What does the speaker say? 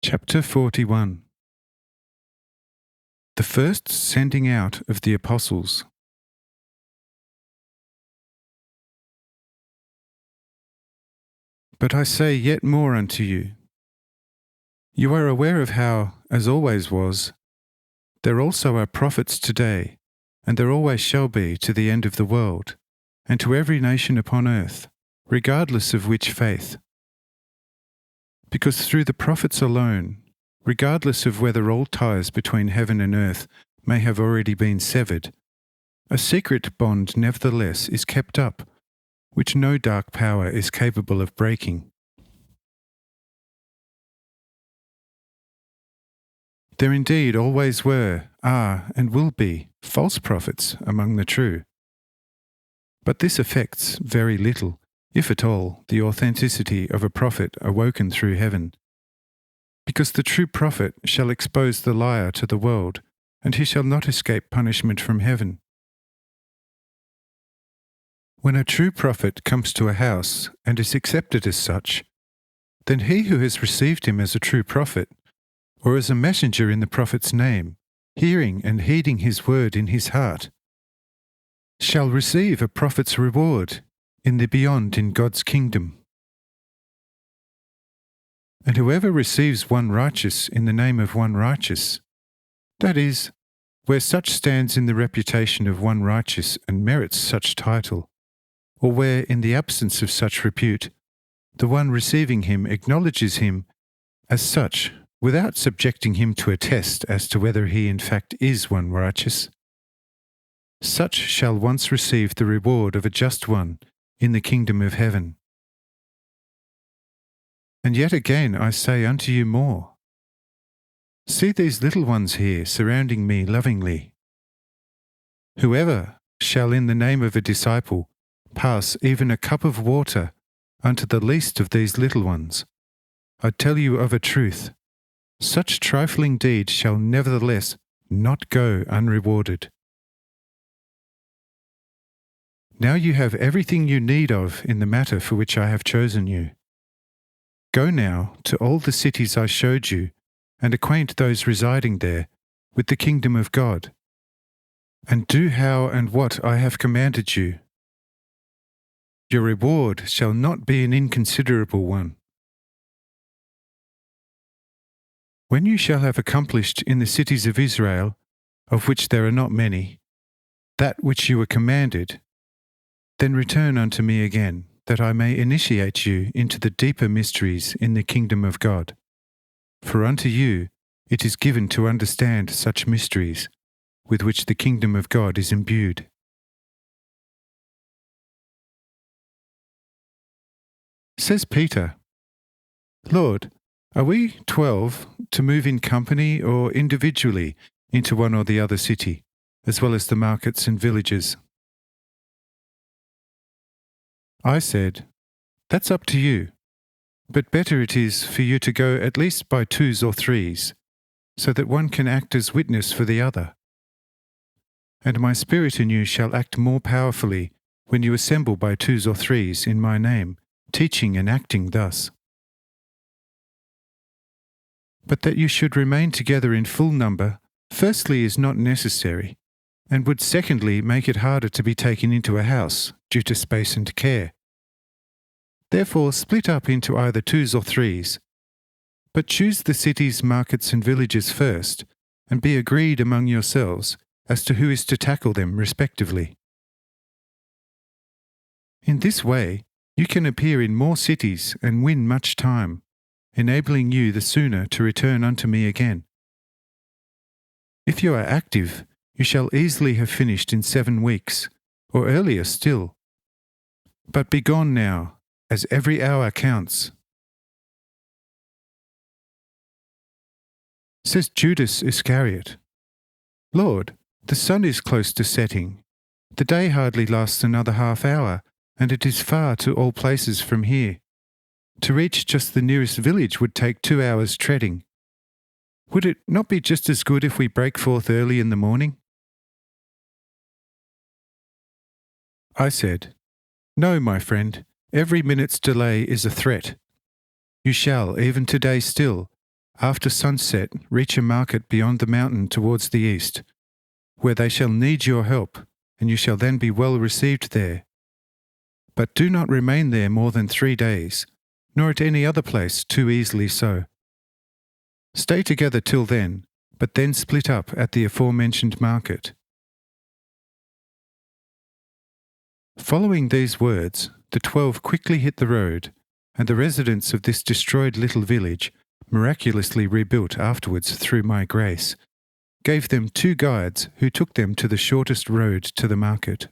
Chapter 41. The first sending out of the apostles. But I say yet more unto you. You are aware of how, as always was, there also are prophets today, and there always shall be to the end of the world, and to every nation upon earth, regardless of which faith. Because through the prophets alone, regardless of whether all ties between heaven and earth may have already been severed, a secret bond nevertheless is kept up, which no dark power is capable of breaking. There indeed always were, are, and will be false prophets among the true. But this affects very little, if at all, the authenticity of a prophet awoken through heaven. Because the true prophet shall expose the liar to the world, and he shall not escape punishment from heaven. When a true prophet comes to a house and is accepted as such, then he who has received him as a true prophet, or as a messenger in the prophet's name, hearing and heeding his word in his heart, shall receive a prophet's reward in the beyond in God's kingdom. And whoever receives one righteous in the name of one righteous, that is, where such stands in the reputation of one righteous and merits such title, or where, in the absence of such repute, the one receiving him acknowledges him as such without subjecting him to a test as to whether he in fact is one righteous, such shall once receive the reward of a just one in the kingdom of heaven. And yet again I say unto you more. See these little ones here surrounding me lovingly. Whoever shall in the name of a disciple pass even a cup of water unto the least of these little ones, I tell you of a truth, such trifling deed shall nevertheless not go unrewarded. Now you have everything you need of in the matter for which I have chosen you. Go now to all the cities I showed you, and acquaint those residing there with the kingdom of God, and do how and what I have commanded you. Your reward shall not be an inconsiderable one. When you shall have accomplished in the cities of Israel, of which there are not many, that which you were commanded, then return unto me again, that I may initiate you into the deeper mysteries in the kingdom of God. For unto you it is given to understand such mysteries, with which the kingdom of God is imbued. Says Peter, Lord, are we 12 to move in company or individually into one or the other city, as well as the markets and villages? I said, That's up to you, but better it is for you to go at least by twos or threes, so that one can act as witness for the other. And my Spirit in you shall act more powerfully when you assemble by twos or threes in my name, teaching and acting thus. But that you should remain together in full number, firstly is not necessary, and would secondly make it harder to be taken into a house, due to space and care. Therefore split up into either twos or threes, but choose the cities, markets and villages first, and be agreed among yourselves as to who is to tackle them respectively. In this way you can appear in more cities and win much time, enabling you the sooner to return unto me again. If you are active, you shall easily have finished in 7 weeks, or earlier still. But be gone now, as every hour counts. Says Judas Iscariot, Lord, the sun is close to setting. The day hardly lasts another half hour, and it is far to all places from here. To reach just the nearest village would take 2 hours treading. Would it not be just as good if we break forth early in the morning? I said, No, my friend, every minute's delay is a threat. You shall, even today still, after sunset, reach a market beyond the mountain towards the east, where they shall need your help, and you shall then be well received there. But do not remain there more than 3 days, nor at any other place too easily so. Stay together till then, but then split up at the aforementioned market. Following these words, the 12 quickly hit the road, and the residents of this destroyed little village, miraculously rebuilt afterwards through my grace, gave them 2 guides who took them to the shortest road to the market.